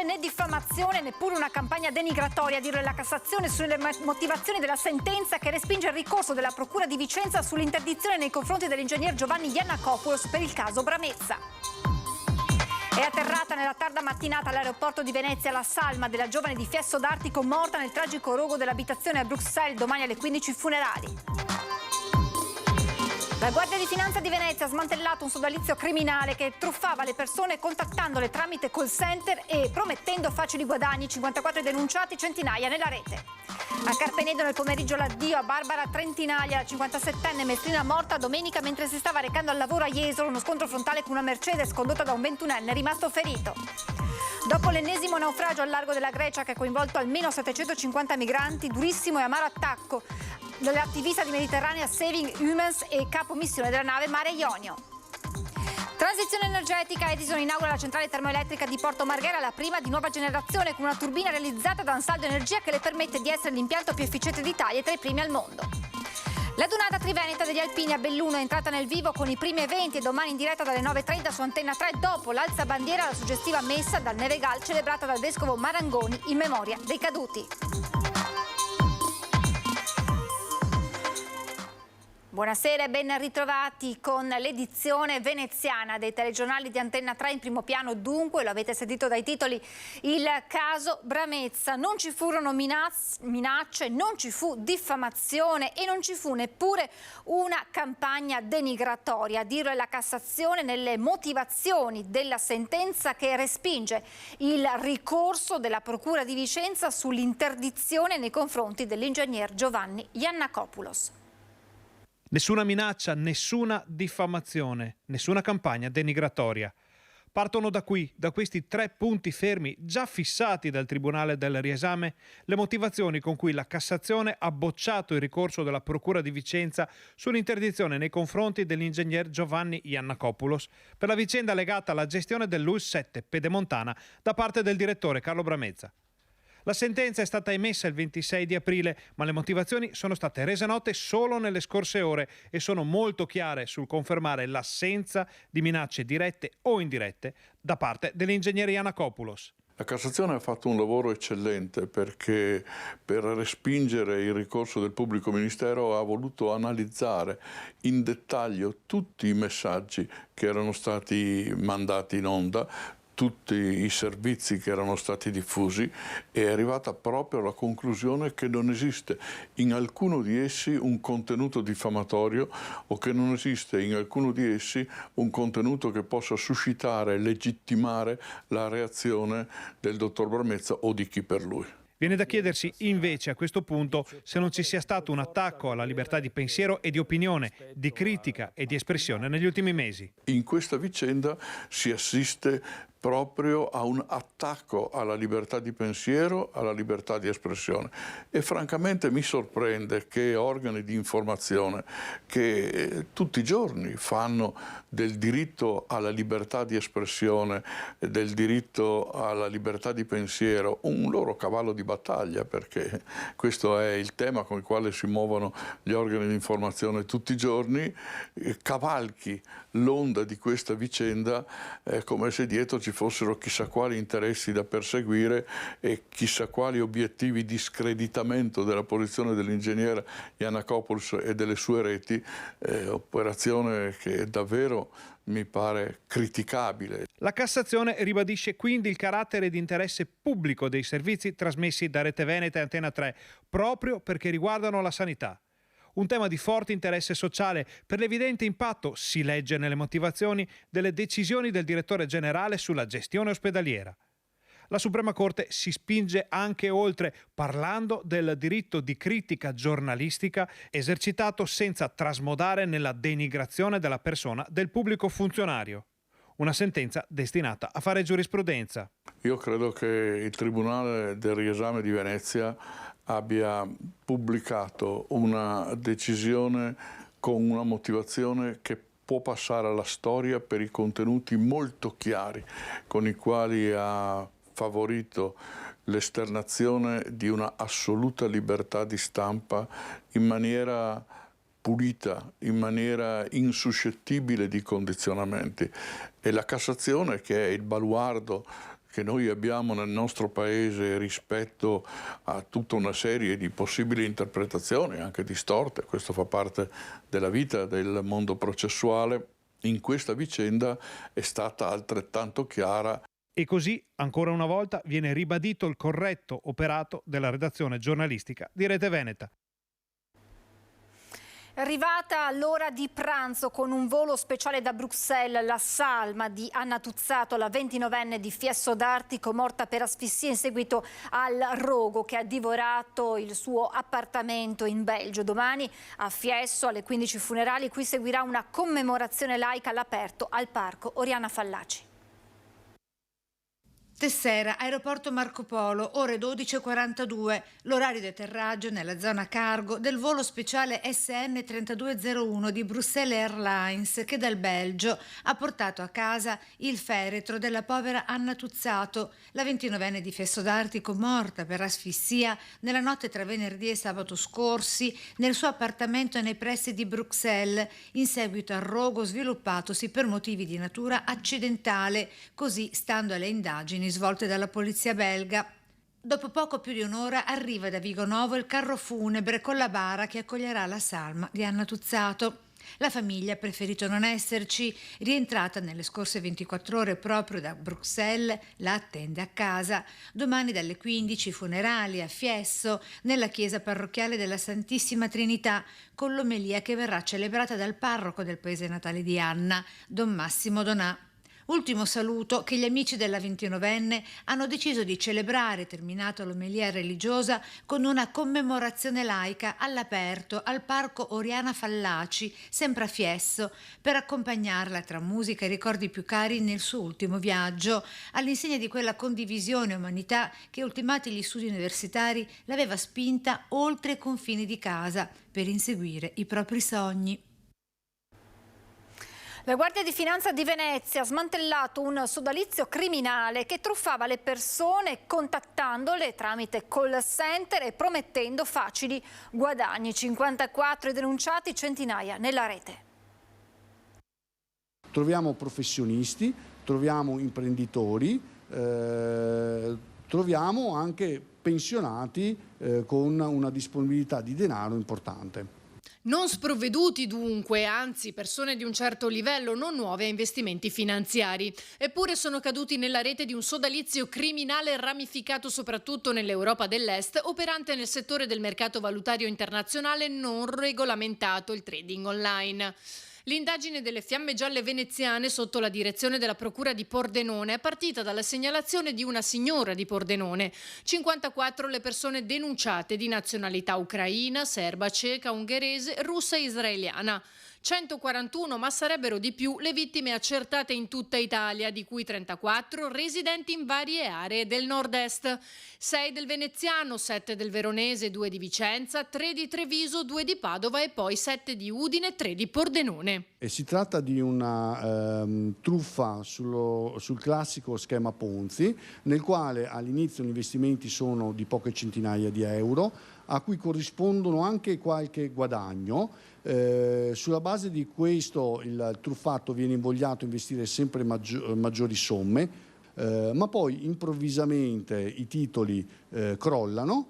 c'è né diffamazione, neppure una campagna denigratoria, a dire la Cassazione sulle motivazioni della sentenza che respinge il ricorso della Procura di Vicenza sull'interdizione nei confronti dell'ingegner Giovanni Yannakopoulos per il caso Bramezza. È atterrata nella tarda mattinata all'aeroporto di Venezia la salma della giovane di Fiesso d'Artico morta nel tragico rogo dell'abitazione a Bruxelles. Domani alle 15 funerali. La Guardia di Finanza di Venezia ha smantellato un sodalizio criminale che truffava le persone contattandole tramite call center e promettendo facili guadagni. 54 denunciati, centinaia nella rete. A Carpenedo nel pomeriggio l'addio a Barbara Trentinaglia, la 57enne mestrina morta domenica mentre si stava recando al lavoro a Jesolo. Uno scontro frontale con una Mercedes condotta da un 21enne rimasto ferito. Dopo l'ennesimo naufragio al largo della Grecia che ha coinvolto almeno 750 migranti, durissimo e amaro attacco dell'attivista di Mediterranea Saving Humans e capo missione della nave Mare Ionio. Transizione energetica. Edison inaugura la centrale termoelettrica di Porto Marghera, la prima di nuova generazione con una turbina realizzata da Ansaldo Energia che le permette di essere l'impianto più efficiente d'Italia e tra i primi al mondo. La Dunata Triveneta degli Alpini a Belluno è entrata nel vivo con i primi eventi e domani in diretta dalle 9:30 su Antenna 3 dopo l'alzabandiera, la suggestiva messa dal Nevegal celebrata dal vescovo Marangoni in memoria dei caduti. Buonasera e ben ritrovati con l'edizione veneziana dei telegiornali di Antenna 3. In primo piano dunque, lo avete sentito dai titoli, il caso Bramezza. Non ci furono minacce, non ci fu diffamazione e non ci fu neppure una campagna denigratoria. A dirlo è la Cassazione nelle motivazioni della sentenza che respinge il ricorso della Procura di Vicenza sull'interdizione nei confronti dell'ingegner Giovanni Yannakopoulos. Nessuna minaccia, nessuna diffamazione, nessuna campagna denigratoria. Partono da qui, da questi 3 punti fermi già fissati dal Tribunale del riesame, le motivazioni con cui la Cassazione ha bocciato il ricorso della Procura di Vicenza sull'interdizione nei confronti dell'ingegner Giovanni Yannakopoulos per la vicenda legata alla gestione dell'ULSS 7 Pedemontana da parte del direttore Carlo Bramezza. La sentenza è stata emessa il 26 di aprile, ma le motivazioni sono state rese note solo nelle scorse ore e sono molto chiare sul confermare l'assenza di minacce dirette o indirette da parte dell'ingegnere Yannakopoulos. La Cassazione ha fatto un lavoro eccellente perché per respingere il ricorso del pubblico ministero ha voluto analizzare in dettaglio tutti i messaggi che erano stati mandati in onda, tutti i servizi che erano stati diffusi e è arrivata proprio alla conclusione che non esiste in alcuno di essi un contenuto diffamatorio o che non esiste in alcuno di essi un contenuto che possa suscitare e legittimare la reazione del dottor Bramezza o di chi per lui. Viene da chiedersi invece a questo punto se non ci sia stato un attacco alla libertà di pensiero e di opinione, di critica e di espressione negli ultimi mesi. In questa vicenda si assiste proprio a un attacco alla libertà di pensiero, alla libertà di espressione e francamente mi sorprende che organi di informazione che tutti i giorni fanno del diritto alla libertà di espressione, del diritto alla libertà di pensiero un loro cavallo di battaglia, perché questo è il tema con il quale si muovono gli organi di informazione tutti i giorni, cavalchi l'onda di questa vicenda come se dietro ci fossero chissà quali interessi da perseguire e chissà quali obiettivi di screditamento della posizione dell'ingegnere Yannakopoulos e delle sue reti, operazione che davvero mi pare criticabile. La Cassazione ribadisce quindi il carattere di interesse pubblico dei servizi trasmessi da Rete Veneta e Antenna 3, proprio perché riguardano la sanità. Un tema di forte interesse sociale per l'evidente impatto, si legge nelle motivazioni, delle decisioni del direttore generale sulla gestione ospedaliera. La Suprema Corte si spinge anche oltre, parlando del diritto di critica giornalistica esercitato senza trasmodare nella denigrazione della persona del pubblico funzionario. Una sentenza destinata a fare giurisprudenza. Io credo che il Tribunale del riesame di Venezia abbia pubblicato una decisione con una motivazione che può passare alla storia per i contenuti molto chiari con i quali ha favorito l'esternazione di una assoluta libertà di stampa in maniera pulita, in maniera insuscettibile di condizionamenti. E la Cassazione, che è il baluardo che noi abbiamo nel nostro paese rispetto a tutta una serie di possibili interpretazioni, anche distorte, questo fa parte della vita del mondo processuale, in questa vicenda è stata altrettanto chiara. E così, ancora una volta, viene ribadito il corretto operato della redazione giornalistica di Rete Veneta. Arrivata l'ora di pranzo con un volo speciale da Bruxelles, la salma di Anna Tuzzato, la 29enne di Fiesso d'Artico, morta per asfissia in seguito al rogo che ha divorato il suo appartamento in Belgio. Domani a Fiesso alle 15 funerali, qui seguirà una commemorazione laica all'aperto al parco Oriana Fallaci. Tessera, aeroporto Marco Polo, ore 12:42, l'orario di atterraggio nella zona cargo del volo speciale SN 3201 di Bruxelles Airlines che dal Belgio ha portato a casa il feretro della povera Anna Tuzzato, la 29enne di Fiesso d'Artico, morta per asfissia nella notte tra venerdì e sabato scorsi nel suo appartamento nei pressi di Bruxelles in seguito al rogo sviluppatosi per motivi di natura accidentale, così stando alle indagini svolte dalla polizia belga. Dopo poco più di un'ora arriva da Vigonovo il carro funebre con la bara che accoglierà la salma di Anna Tuzzato. La famiglia ha preferito non esserci, rientrata nelle scorse 24 ore proprio da Bruxelles, la attende a casa. Domani dalle 15 funerali a Fiesso, nella chiesa parrocchiale della Santissima Trinità, con l'omelia che verrà celebrata dal parroco del paese natale di Anna, Don Massimo Donà. Ultimo saluto che gli amici della 29enne hanno deciso di celebrare, terminata l'omelia religiosa, con una commemorazione laica all'aperto al parco Oriana Fallaci, sempre a Fiesso, per accompagnarla tra musica e ricordi più cari nel suo ultimo viaggio, all'insegna di quella condivisione e umanità che, ultimati gli studi universitari, l'aveva spinta oltre i confini di casa per inseguire i propri sogni. La Guardia di Finanza di Venezia ha smantellato un sodalizio criminale che truffava le persone contattandole tramite call center e promettendo facili guadagni. 54 denunciati, centinaia nella rete. Troviamo professionisti, troviamo imprenditori, troviamo anche pensionati con una disponibilità di denaro importante. Non sprovveduti dunque, anzi persone di un certo livello, non nuove a investimenti finanziari. Eppure sono caduti nella rete di un sodalizio criminale ramificato soprattutto nell'Europa dell'Est, operante nel settore del mercato valutario internazionale non regolamentato, il trading online. L'indagine delle Fiamme Gialle veneziane sotto la direzione della Procura di Pordenone è partita dalla segnalazione di una signora di Pordenone. 54 le persone denunciate di nazionalità ucraina, serba, ceca, ungherese, russa e israeliana. 141, ma sarebbero di più, le vittime accertate in tutta Italia, di cui 34 residenti in varie aree del nord-est. 6 del veneziano, 7 del veronese, 2 di Vicenza, 3 di Treviso, 2 di Padova e poi 7 di Udine, 3 di Pordenone. E si tratta di una truffa sul classico schema Ponzi, nel quale all'inizio gli investimenti sono di poche centinaia di euro, a cui corrispondono anche qualche guadagno. Sulla base di questo il truffato viene invogliato a investire sempre maggiori somme, ma poi improvvisamente i titoli crollano,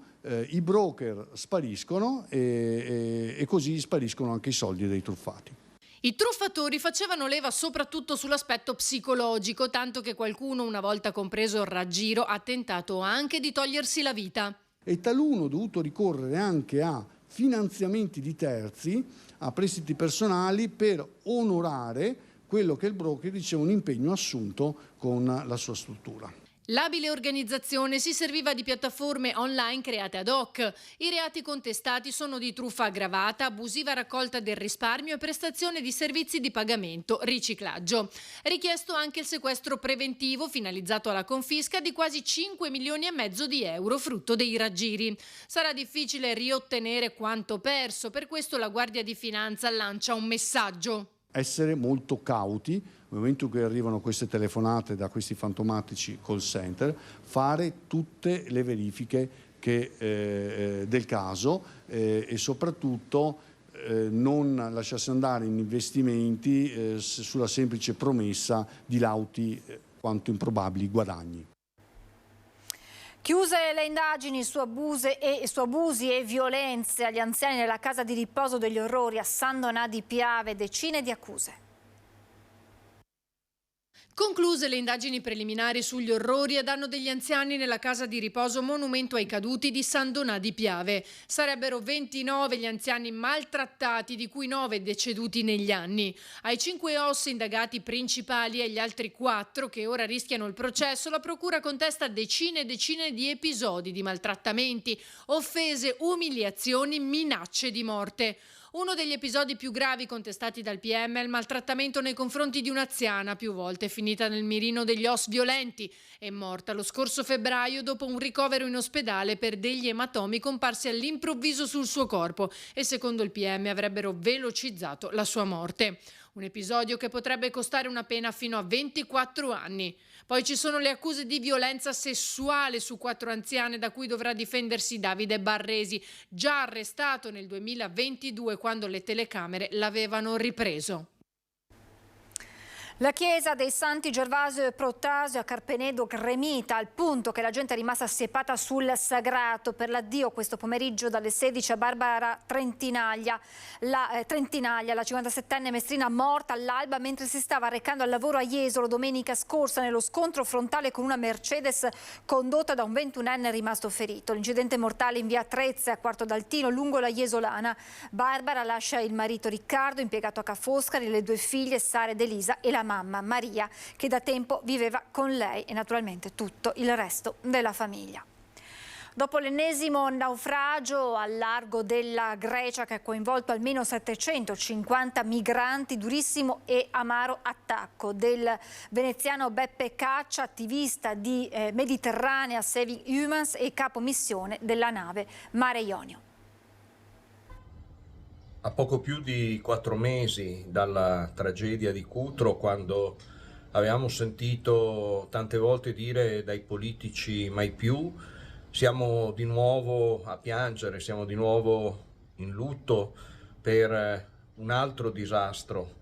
i broker spariscono e così spariscono anche i soldi dei truffati. I truffatori facevano leva soprattutto sull'aspetto psicologico, tanto che qualcuno, una volta compreso il raggiro, ha tentato anche di togliersi la vita. E taluno ha dovuto ricorrere anche a finanziamenti di terzi, a prestiti personali per onorare quello che il broker diceva un impegno assunto con la sua struttura. L'abile organizzazione si serviva di piattaforme online create ad hoc. I reati contestati sono di truffa aggravata, abusiva raccolta del risparmio e prestazione di servizi di pagamento, riciclaggio. Richiesto anche il sequestro preventivo finalizzato alla confisca di quasi 5 milioni e mezzo di euro frutto dei raggiri. Sarà difficile riottenere quanto perso, per questo la Guardia di Finanza lancia un messaggio. Essere molto cauti nel momento in cui arrivano queste telefonate da questi fantomatici call center, fare tutte le verifiche del caso e soprattutto non lasciarsi andare in investimenti sulla semplice promessa di lauti quanto improbabili guadagni. Chiuse le indagini su abusi e violenze agli anziani nella casa di riposo degli orrori a San Donà di Piave, decine di accuse. Concluse le indagini preliminari sugli orrori a danno degli anziani nella casa di riposo Monumento ai Caduti di San Donà di Piave. Sarebbero 29 gli anziani maltrattati, di cui 9 deceduti negli anni. Ai 5 OSS indagati principali e agli altri 4 che ora rischiano il processo, la procura contesta decine e decine di episodi di maltrattamenti, offese, umiliazioni, minacce di morte. Uno degli episodi più gravi contestati dal PM è il maltrattamento nei confronti di un'anziana, più volte finita nel mirino degli OSS violenti e morta lo scorso febbraio dopo un ricovero in ospedale per degli ematomi comparsi all'improvviso sul suo corpo e secondo il PM avrebbero velocizzato la sua morte. Un episodio che potrebbe costare una pena fino a 24 anni. Poi ci sono le accuse di violenza sessuale su 4 anziane da cui dovrà difendersi Davide Barresi, già arrestato nel 2022 quando le telecamere l'avevano ripreso. La chiesa dei Santi Gervasio e Prottasio a Carpenedo gremita al punto che la gente è rimasta assiepata sul sagrato per l'addio questo pomeriggio dalle 16 a Barbara Trentinaglia, la 57enne mestrina morta all'alba mentre si stava recando al lavoro a Jesolo domenica scorsa nello scontro frontale con una Mercedes condotta da un 21enne rimasto ferito. L'incidente mortale in via Trezze a Quarto d'Altino lungo la Jesolana. Barbara lascia il marito Riccardo impiegato a Ca' Foscari, le 2 figlie Sara ed Elisa e la mamma Maria che da tempo viveva con lei e naturalmente tutto il resto della famiglia. Dopo l'ennesimo naufragio al largo della Grecia che ha coinvolto almeno 750 migranti, durissimo e amaro attacco del veneziano Beppe Caccia, attivista di Mediterranea Saving Humans e capo missione della nave Mare Ionio. A poco più di 4 mesi dalla tragedia di Cutro, quando avevamo sentito tante volte dire dai politici mai più, siamo di nuovo a piangere, siamo di nuovo in lutto per un altro disastro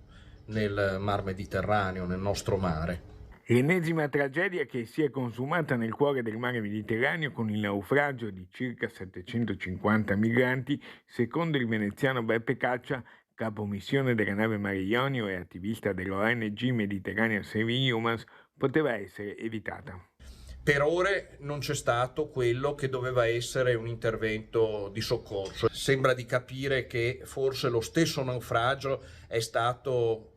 nel Mar Mediterraneo, nel nostro mare. L'ennesima tragedia che si è consumata nel cuore del mare Mediterraneo con il naufragio di circa 750 migranti, secondo il veneziano Beppe Caccia, capo missione della nave Mare Ionio e attivista dell'ONG Mediterranea Saving Humans, poteva essere evitata. Per ore non c'è stato quello che doveva essere un intervento di soccorso. Sembra di capire che forse lo naufragio è stato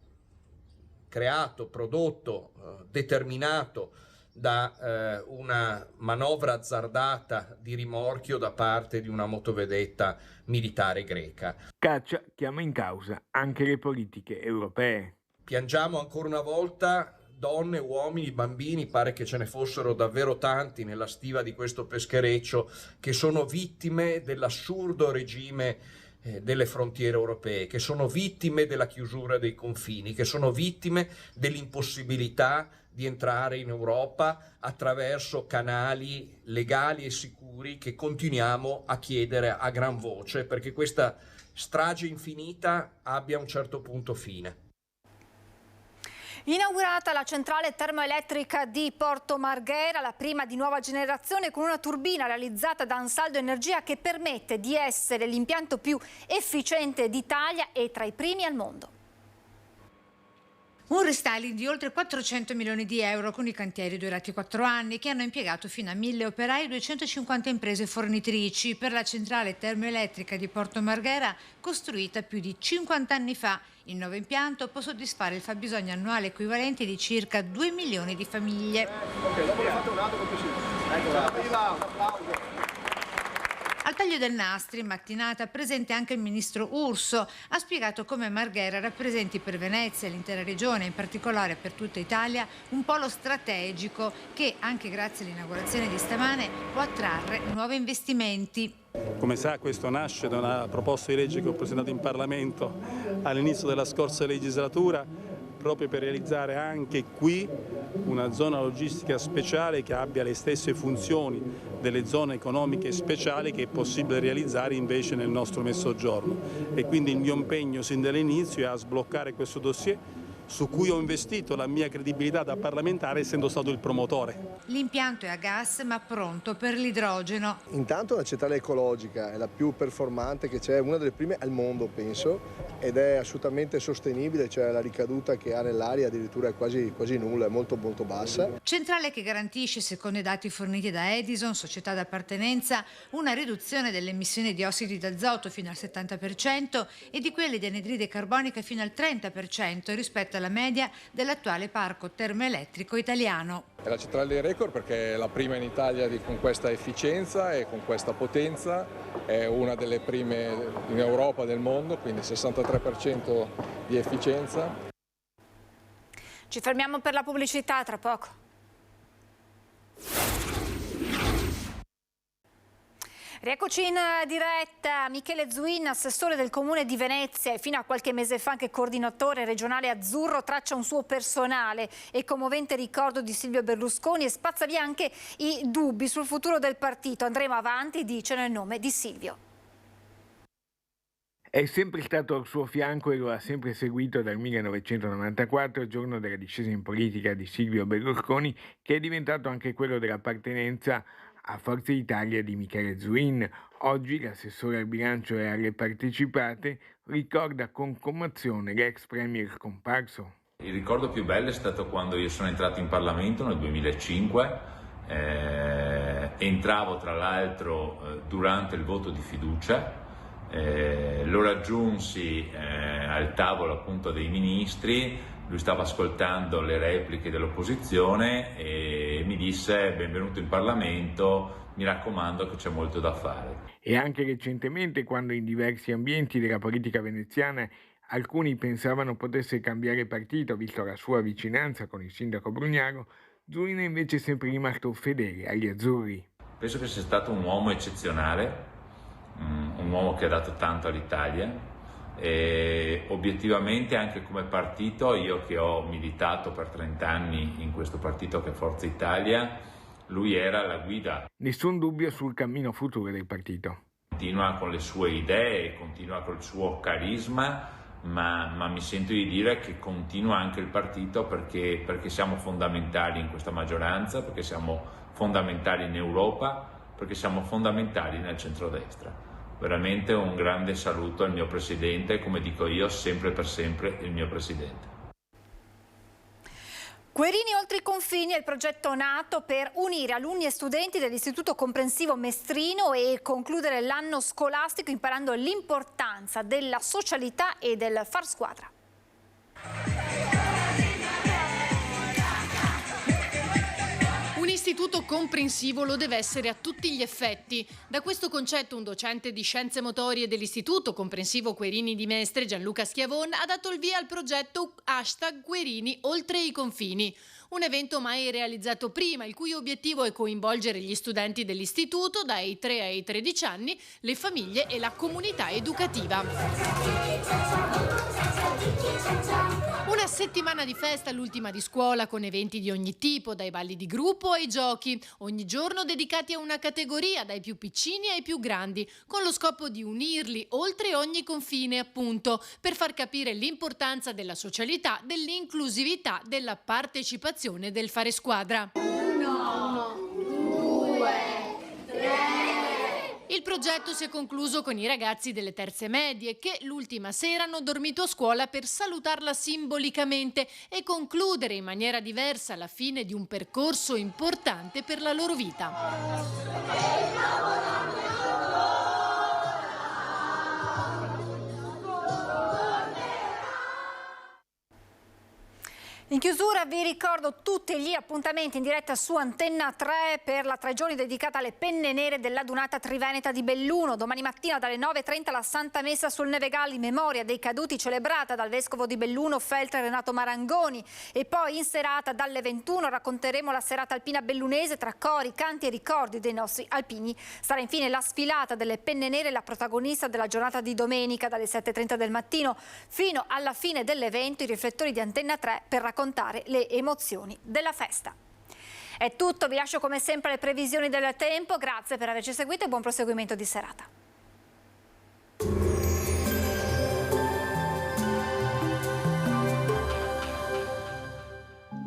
creato, prodotto, determinato da una manovra azzardata di rimorchio da parte di una motovedetta militare greca. Caccia chiama in causa anche le politiche europee. Piangiamo ancora una volta donne, uomini, bambini, pare che ce ne fossero davvero tanti nella stiva di questo peschereccio, che sono vittime dell'assurdo regime delle frontiere europee, che sono vittime della chiusura dei confini, che sono vittime dell'impossibilità di entrare in Europa attraverso canali legali e sicuri che continuiamo a chiedere a gran voce perché questa strage infinita abbia a un certo punto fine. Inaugurata la centrale termoelettrica di Porto Marghera, la prima di nuova generazione con una turbina realizzata da Ansaldo Energia che permette di essere l'impianto più efficiente d'Italia e tra i primi al mondo. Un restyling di oltre 400 milioni di euro con i cantieri durati 4 anni che hanno impiegato fino a 1.000 operai e 250 imprese fornitrici per la centrale termoelettrica di Porto Marghera costruita più di 50 anni fa. Il nuovo impianto può soddisfare il fabbisogno annuale equivalente di circa 2 milioni di famiglie. Al taglio del nastro in mattinata presente anche il ministro Urso ha spiegato come Marghera rappresenti per Venezia e l'intera regione, in particolare per tutta Italia, un polo strategico che anche grazie all'inaugurazione di stamane può attrarre nuovi investimenti. Come sa, questo nasce da una proposta di legge che ho presentato in Parlamento all'inizio della scorsa legislatura proprio per realizzare anche qui una zona logistica speciale che abbia le stesse funzioni delle zone economiche speciali che è possibile realizzare invece nel nostro Mezzogiorno. E quindi il mio impegno sin dall'inizio è a sbloccare questo dossier su cui ho investito la mia credibilità da parlamentare essendo stato il promotore. L'impianto è a gas ma pronto per l'idrogeno. Intanto la centrale ecologica è la più performante che c'è, una delle prime al mondo penso, ed è assolutamente sostenibile, cioè la ricaduta che ha nell'aria addirittura è quasi nulla, è molto bassa. Centrale che garantisce, secondo i dati forniti da Edison, società d'appartenenza, una riduzione delle emissioni di ossidi d'azoto fino al 70% e di quelle di anidride carbonica fino al 30% rispetto alla media dell'attuale parco termoelettrico italiano. È la centrale dei record perché è la prima in Italia con questa efficienza e con questa potenza, è una delle prime in Europa del mondo, quindi 63% di efficienza. Ci fermiamo per la pubblicità, tra poco. Rieccoci in diretta. Michele Zuin, assessore del Comune di Venezia e fino a qualche mese fa anche coordinatore regionale azzurro, traccia un suo personale e commovente ricordo di Silvio Berlusconi e spazza via anche i dubbi sul futuro del partito. Andremo avanti, dice nel nome di Silvio. È sempre stato al suo fianco e lo ha sempre seguito dal 1994, giorno della discesa in politica di Silvio Berlusconi, che è diventato anche quello dell'appartenenza a Forza Italia di Michele Zuin. Oggi l'assessore al bilancio e alle partecipate ricorda con commozione l'ex premier scomparso. Il ricordo più bello è stato quando io sono entrato in Parlamento nel 2005. Entravo tra l'altro durante il voto di fiducia. Lo raggiunsi al tavolo appunto dei ministri. Lui stava ascoltando le repliche dell'opposizione e mi disse: benvenuto in Parlamento, mi raccomando che c'è molto da fare. E anche recentemente, quando in diversi ambienti della politica veneziana alcuni pensavano potesse cambiare partito, visto la sua vicinanza con il sindaco Brugnaro, Zuin è invece sempre rimasto fedele agli azzurri. Penso che sia stato un uomo eccezionale, un uomo che ha dato tanto all'Italia. E obiettivamente anche come partito, io che ho militato per 30 anni in questo partito che è Forza Italia, lui era la guida. Nessun dubbio sul cammino futuro del partito. Continua con le sue idee, continua col suo carisma, ma mi sento di dire che continua anche il partito perché siamo fondamentali in questa maggioranza, perché siamo fondamentali in Europa, perché siamo fondamentali nel centrodestra. Veramente un grande saluto al mio presidente, come dico io, sempre per sempre il mio presidente. Querini oltre i confini è il progetto nato per unire alunni e studenti dell'Istituto Comprensivo Mestrino e concludere l'anno scolastico imparando l'importanza della socialità e del far squadra. Un istituto comprensivo lo deve essere a tutti gli effetti. Da questo concetto un docente di scienze motorie dell'Istituto Comprensivo Querini di Mestre, Gianluca Schiavon, ha dato il via al progetto #Querini oltre i confini. Un evento mai realizzato prima, il cui obiettivo è coinvolgere gli studenti dell'istituto dai 3 ai 13 anni, le famiglie e la comunità educativa. Una settimana di festa, l'ultima di scuola, con eventi di ogni tipo, dai balli di gruppo ai giochi, ogni giorno dedicati a una categoria, dai più piccini ai più grandi, con lo scopo di unirli oltre ogni confine, appunto, per far capire l'importanza della socialità, dell'inclusività, della partecipazione, del fare squadra. 1, 2, 3... Il progetto si è concluso con i ragazzi delle terze medie che l'ultima sera hanno dormito a scuola per salutarla simbolicamente e concludere in maniera diversa la fine di un percorso importante per la loro vita. In chiusura vi ricordo tutti gli appuntamenti in diretta su Antenna 3 per la 3 giorni dedicata alle penne nere dell'adunata triveneta di Belluno. Domani mattina dalle 9:30 la Santa Messa sul Nevegal in memoria dei caduti celebrata dal vescovo di Belluno Feltre Renato Marangoni, e poi in serata dalle 21 racconteremo la serata alpina bellunese tra cori, canti e ricordi dei nostri alpini. Sarà infine la sfilata delle penne nere, la protagonista della giornata di domenica dalle 7:30 del mattino fino alla fine dell'evento, i riflettori di Antenna 3 per raccontare le emozioni della festa. È tutto, vi lascio come sempre le previsioni del tempo, grazie per averci seguito e buon proseguimento di serata.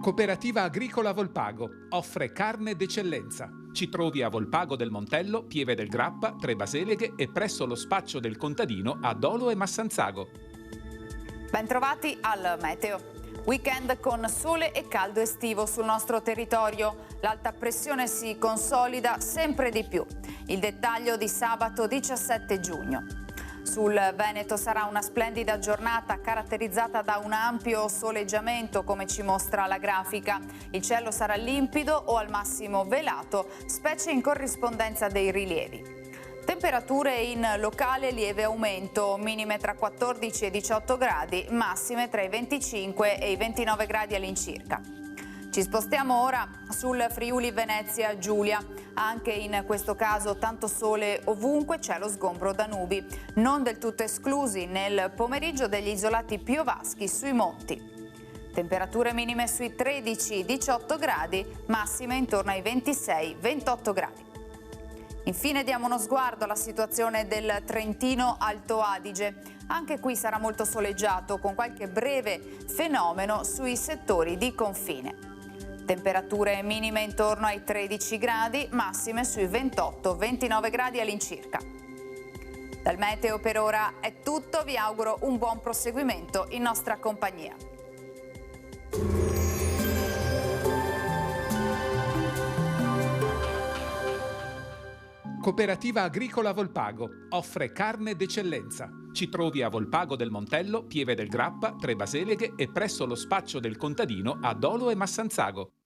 Cooperativa Agricola Volpago offre carne d'eccellenza. Ci trovi a Volpago del Montello, Pieve del Grappa, Tre Baseleghe e presso lo spaccio del contadino a Dolo e Massanzago. Bentrovati al Meteo. Weekend con sole e caldo estivo sul nostro territorio. L'alta pressione si consolida sempre di più. Il dettaglio di sabato 17 giugno. Sul Veneto sarà una splendida giornata caratterizzata da un ampio soleggiamento, come ci mostra la grafica. Il cielo sarà limpido o al massimo velato, specie in corrispondenza dei rilievi. Temperature in locale lieve aumento, minime tra 14 e 18 gradi, massime tra i 25 e i 29 gradi all'incirca. Ci spostiamo ora sul Friuli Venezia Giulia. Anche in questo caso tanto sole ovunque, cielo sgombro da nubi, non del tutto esclusi nel pomeriggio degli isolati piovaschi sui monti. Temperature minime sui 13-18 gradi, massime intorno ai 26-28 gradi. Infine diamo uno sguardo alla situazione del Trentino Alto Adige. Anche qui sarà molto soleggiato, con qualche breve fenomeno sui settori di confine. Temperature minime intorno ai 13 gradi, massime sui 28-29 gradi all'incirca. Dal meteo per ora è tutto, vi auguro un buon proseguimento in nostra compagnia. Cooperativa Agricola Volpago offre carne d'eccellenza. Ci trovi a Volpago del Montello, Pieve del Grappa, Tre Baseleghe e presso lo spaccio del contadino a Dolo e Massanzago.